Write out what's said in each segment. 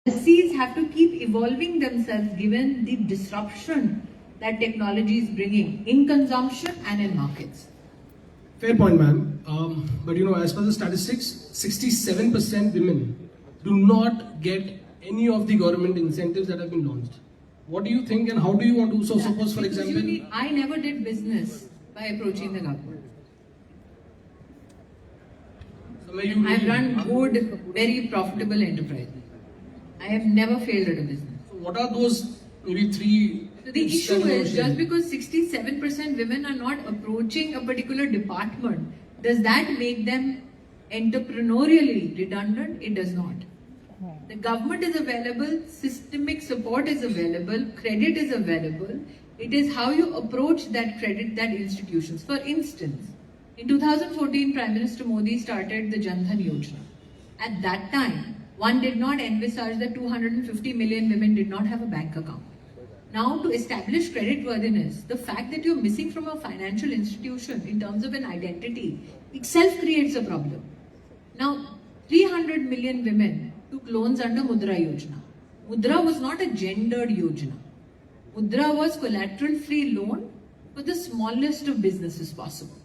policies have to keep evolving themselves given the disruption that technology is bringing in consumption and in markets. Fair point, ma'am. But as per the statistics, 67% women do not get any of the government incentives that have been launched. What do you think, and how do you want to? So, suppose, for example, I never did business by approaching the government. I've run good, very profitable enterprises. I have never failed at a business. So what are those maybe three? So the issue is, just because 67% women are not approaching a particular department, does that make them entrepreneurially redundant? It does not. The government is available, systemic support is available, credit is available. It is how you approach that credit, that institutions. For instance, in 2014, Prime Minister Modi started the Jan Dhan Yojana. At that time, one did not envisage that 250 million women did not have a bank account. Now, to establish creditworthiness, the fact that you're missing from a financial institution in terms of an identity itself creates a problem. Now, 300 million women took loans under Mudra Yojana. Mudra was not a gendered Yojana. Mudra was collateral-free loan for the smallest of businesses possible.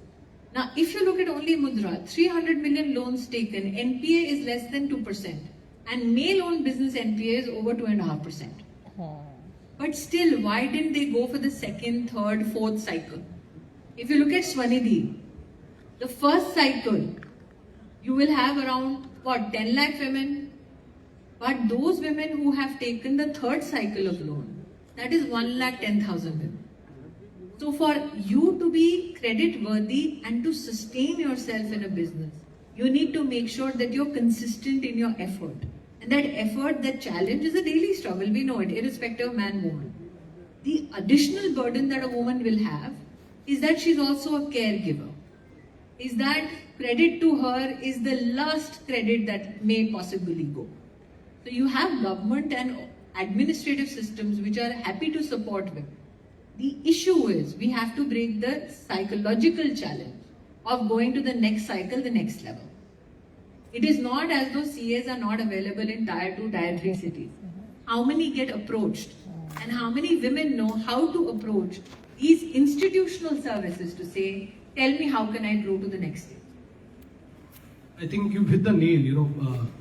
Now, if you look at only Mudra, 300 million loans taken, NPA is less than 2%. And male-owned business NPA is over 2.5%. But still, why didn't they go for the second, third, fourth cycle? If you look at Swanidhi, the first cycle, you will have around, 10 lakh women? But those women who have taken the third cycle of loan, that is 1,10,000 women. So for you to be credit worthy and to sustain yourself in a business, you need to make sure that you're consistent in your effort. And that effort, that challenge is a daily struggle. We know it, irrespective of man, woman. The additional burden that a woman will have is that she's also a caregiver. Is that credit to her is the last credit that may possibly go. So you have government and administrative systems which are happy to support women. The issue is we have to break the psychological challenge of going to the next cycle, the next level. It is not as though CAs are not available in Tier 2, Tier 3 cities. How many get approached? And how many women know how to approach these institutional services to say, tell me how can I grow to the next stage? I think you've hit the nail,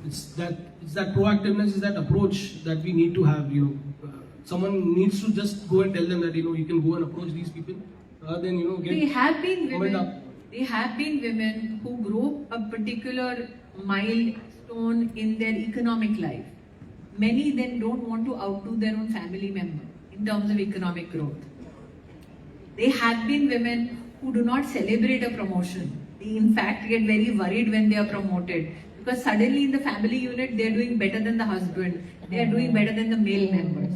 it's that proactiveness, is that approach that we need to have, someone needs to just go and tell them that, you can go and approach these people rather than, get They have been women who grow a particular milestone in their economic life. Many then don't want to outdo their own family member in terms of economic growth. They have been women who do not celebrate a promotion. They in fact get very worried when they are promoted because suddenly in the family unit they are doing better than the husband, they are doing better than the male members.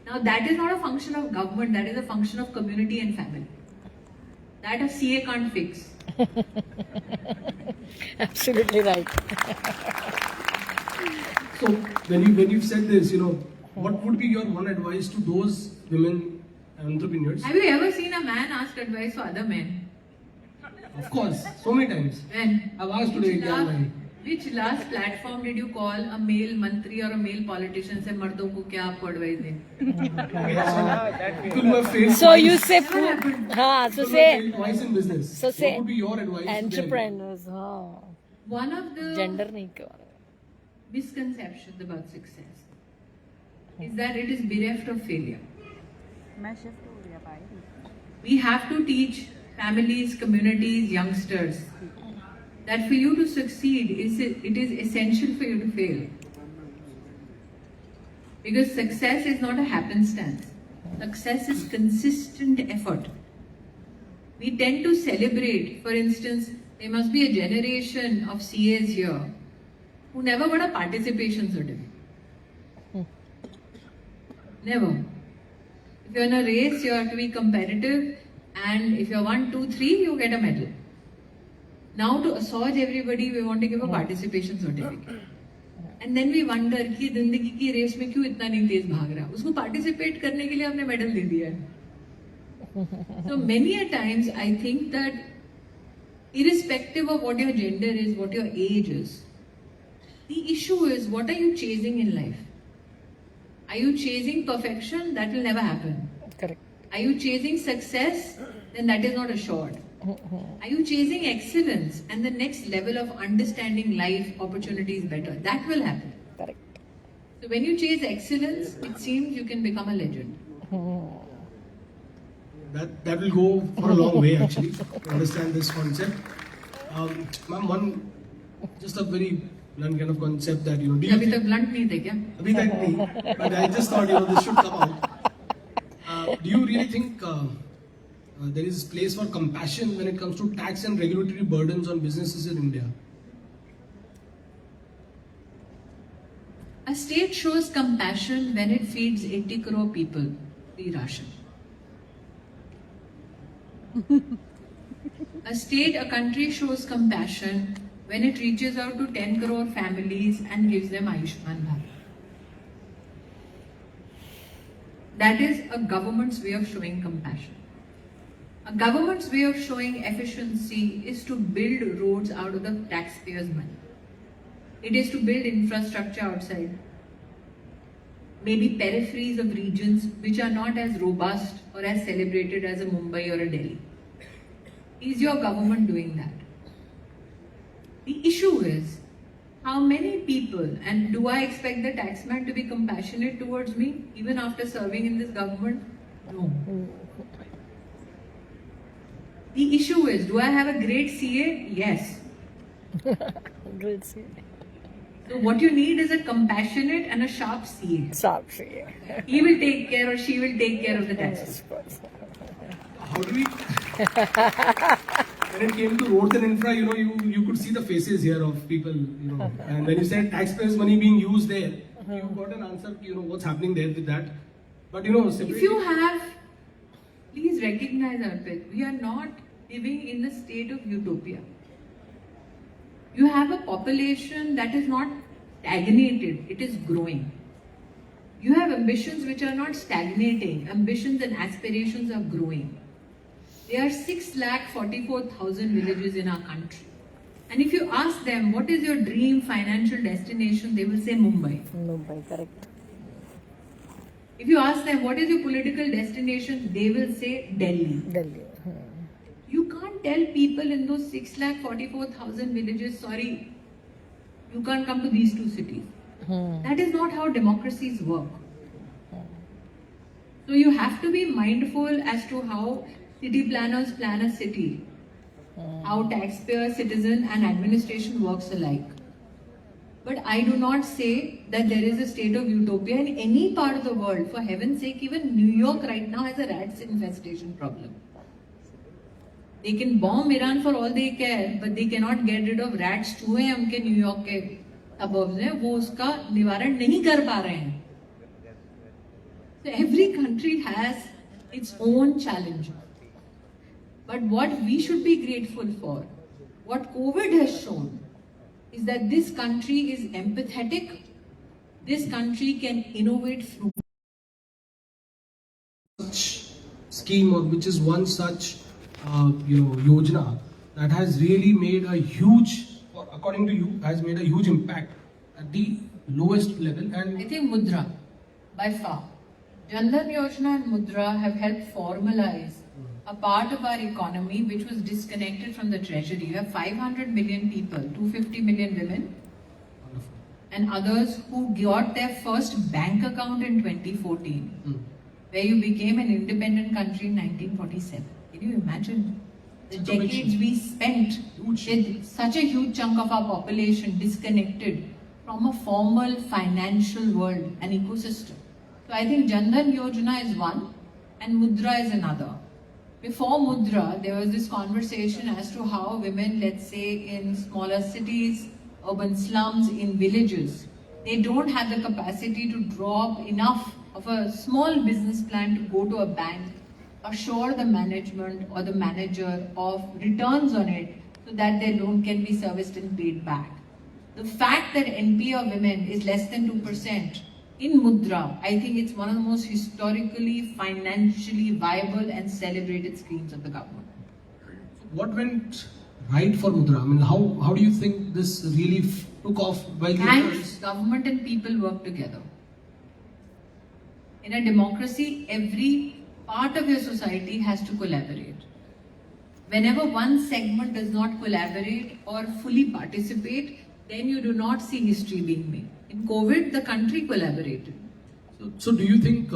Now that is not a function of government, that is a function of community and family. That a CA can't fix. Absolutely right. So when you've said this, what would be your one advice to those women entrepreneurs? Have you ever seen a man ask advice for other men? Of course, so many times. When? I've asked today. Which last platform did you call a male mantri or a male politician say mardon ko kya aapko advice deं? So you say say twice in business. So say what would be your advice entrepreneurs. One of the Gender nahi kya misconceptions about success is that it is bereft of failure. We have to teach families, communities, youngsters that for you to succeed, it is essential for you to fail. Because success is not a happenstance. Success is consistent effort. We tend to celebrate, for instance, there must be a generation of CAs here who never got a participation certificate. Never. If you're in a race, you have to be competitive, and if you're 1, 2, 3, you get a medal. Now to assuage everybody, we want to give a participation certificate. And then we wonder कि जिंदगी की race में क्यों इतना नहीं तेज भाग रहा? उसको participate करने के लिए हमने medal दे दिया है. So many a times I think that irrespective of what your gender is, what your age is, the issue is what are you chasing in life? Are you chasing perfection? That will never happen. Correct. Are you chasing success? Then that is not assured. Are you chasing excellence and the next level of understanding life, opportunities better? That will happen. Correct. So when you chase excellence, it seems you can become a legend. That will go for a long way actually to understand this concept. Ma'am, just a very blunt kind of concept that do you अभी think, तक blunt नहीं थे क्या? अभी तक नहीं, but I just thought this should come out. Do you really think there is place for compassion when it comes to tax and regulatory burdens on businesses in India? A state shows compassion when it feeds 80 crore people free ration. A country shows compassion when it reaches out to 10 crore families and gives them Ayushman Bharat. That is a government's way of showing compassion. A government's way of showing efficiency is to build roads out of the taxpayers' money. It is to build infrastructure outside. Maybe peripheries of regions which are not as robust or as celebrated as a Mumbai or a Delhi. Is your government doing that? The issue is, how many people, and do I expect the taxman to be compassionate towards me even after serving in this government? No. The issue is, do I have a great CA? Yes. Great CA. So what you need is a compassionate and a sharp CA. Sharp CA. He will take care or she will take care of the taxes. How do we? When it came to roads and infra, you could see the faces here of people, and when you said taxpayers' money being used there, you got an answer, what's happening there with that. But If you have, please recognize, Arpit, we are not living in a state of utopia. You have a population that is not stagnated, it is growing. You have ambitions which are not stagnating, ambitions and aspirations are growing. There are 6,44,000 villages in our country. And if you ask them, what is your dream financial destination, they will say Mumbai. Mumbai, correct. If you ask them, what is your political destination, they will say Delhi. Delhi. You can't tell people in those 6,44,000 villages, sorry, you can't come to these two cities. That is not how democracies work. So you have to be mindful as to how city planners plan a city, how taxpayer, citizen and administration works alike. But I do not say that there is a state of utopia in any part of the world. For heaven's sake, even New York right now has a rats infestation problem. They can bomb Iran for all they care, but they cannot get rid of rats. चूहे हैं उनके New York के suburbs में, वो उसका निवारण नहीं कर पा रहे हैं. So every country has its own challenges. But what we should be grateful for, what COVID has shown, is that this country is empathetic. This country can innovate through such scheme, or which is one such yojana that has really made a huge, or according to you, has made a huge impact at the lowest level. And I think Mudra, by far. Jan Dhan Yojana and Mudra have helped formalize a part of our economy which was disconnected from the treasury. You have 500 million people, 250 million women, wonderful. And others who got their first bank account in 2014, where you became an independent country in 1947. Can you imagine the decades we spent with such a huge chunk of our population disconnected from a formal financial world and ecosystem? So I think Jan Dhan Yojana is one and Mudra is another. Before Mudra, there was this conversation as to how women, let's say in smaller cities, urban slums, in villages, they don't have the capacity to draw up enough of a small business plan to go to a bank, assure the management or the manager of returns on it so that their loan can be serviced and paid back. The fact that NPA of women is less than 2%, in Mudra, I think it's one of the most historically, financially viable and celebrated schemes of the government. What went right for Mudra? I mean, how do you think this really took off? Banks, government and people work together. In a democracy, every part of your society has to collaborate. Whenever one segment does not collaborate or fully participate, then you do not see history being made. In COVID, the country collaborated. So do you think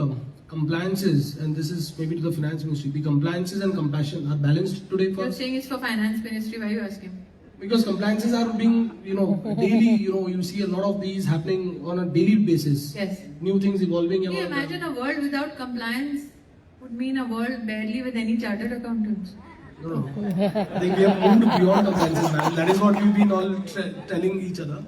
compliances, and this is maybe to the finance ministry, the compliances and compassion are balanced today for You're us? saying it's for finance ministry, why are you asking? Because compliances are being, daily, you see a lot of these happening on a daily basis. Yes. New things evolving. Can you imagine a world without compliance would mean a world barely with any chartered accountants? No. I think we have moved beyond compliances, man. That is what we've been all telling each other.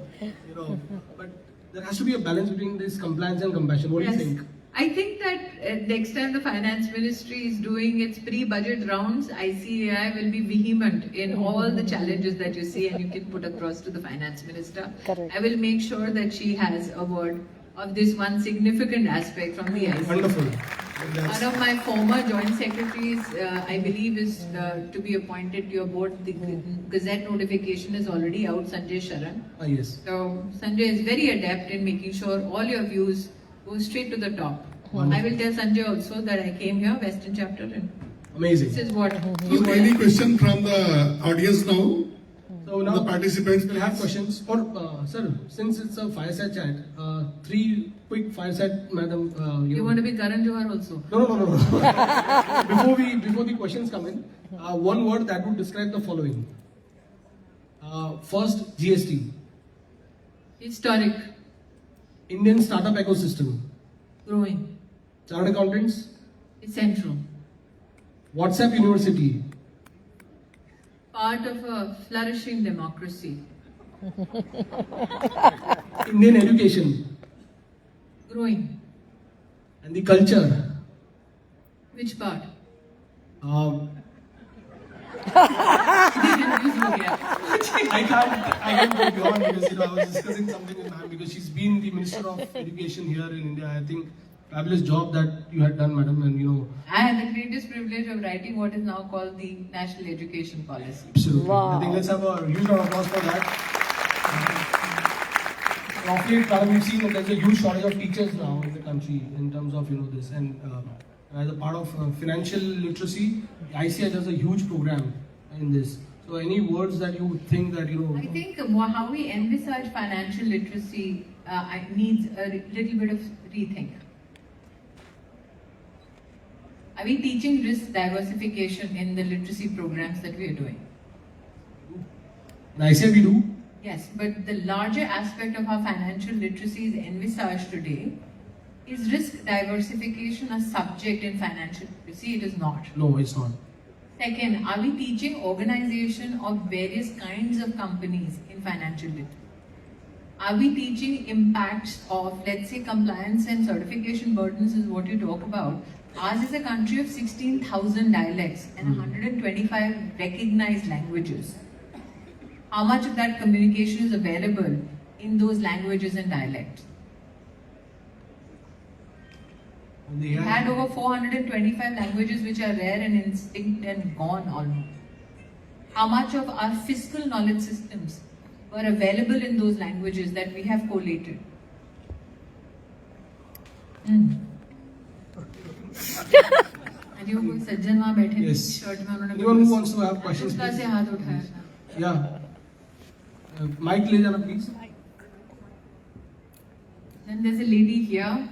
But there has to be a balance between this compliance and compassion. What do you think? I think that next time the finance ministry is doing its pre-budget rounds, ICAI will be vehement in all the challenges that you see and you can put across to the finance minister. Correct. I will make sure that she has a word of this one significant aspect from the ICAI. Wonderful. One of my former joint secretaries, I believe, is to be appointed to your board. The Gazette notification is already out, Sanjay Sharan. Yes. So Sanjay is very adept in making sure all your views go straight to the top. Wonderful. I will tell Sanjay also that I came here, Western chapter, and Amazing. this is what. So any question from the audience now? So now The participants will have questions. Or, sir, since it's a fireside chat, 3 quick fireside, madam. You want to be Karan Johar also? No. Before the questions come in, one word that would describe the following. First, GST. Historic, Indian startup ecosystem. growing, Chartered accountants. essential, WhatsApp University. part of a flourishing democracy, Indian education. growing. And the culture. Which part? I can't go beyond because I was discussing something with ma'am because she's been the Minister of Education here in India. I think fabulous job that you had done, madam, and I had the greatest privilege of writing what is now called the National Education Policy. absolutely. Wow. I think let's have a huge round of applause for that. Of late, madam, we've seen that there's a huge shortage of teachers now in the country in terms of this, and as a part of financial literacy, ICI does a huge program in this. So, any words that you would think that I think how we envisage financial literacy needs a little bit of rethink. Are we teaching risk diversification in the literacy programs that we are doing? in ICI we do? Yes, but the larger aspect of how financial literacy is envisaged today is risk diversification a subject in financial literacy? It is not. No, it's not. Second, are we teaching organization of various kinds of companies in financial literacy? Are we teaching impacts of, let's say, compliance and certification burdens is what you talk about? Ours is a country of 16,000 dialects and 125 recognized languages. How much of that communication is available in those languages and dialects? We had over 425 languages which are rare and extinct and gone almost. How much of our fiscal knowledge systems were available in those languages that we have collated? And you कोई सज्जन वहाँ बैठे थे Yes. Shirt में उन्होंने Anyone who wants to have questions, उसका please? से हाथ उठाया था. Yeah. Mic ले जाना, please. Then there's a lady here.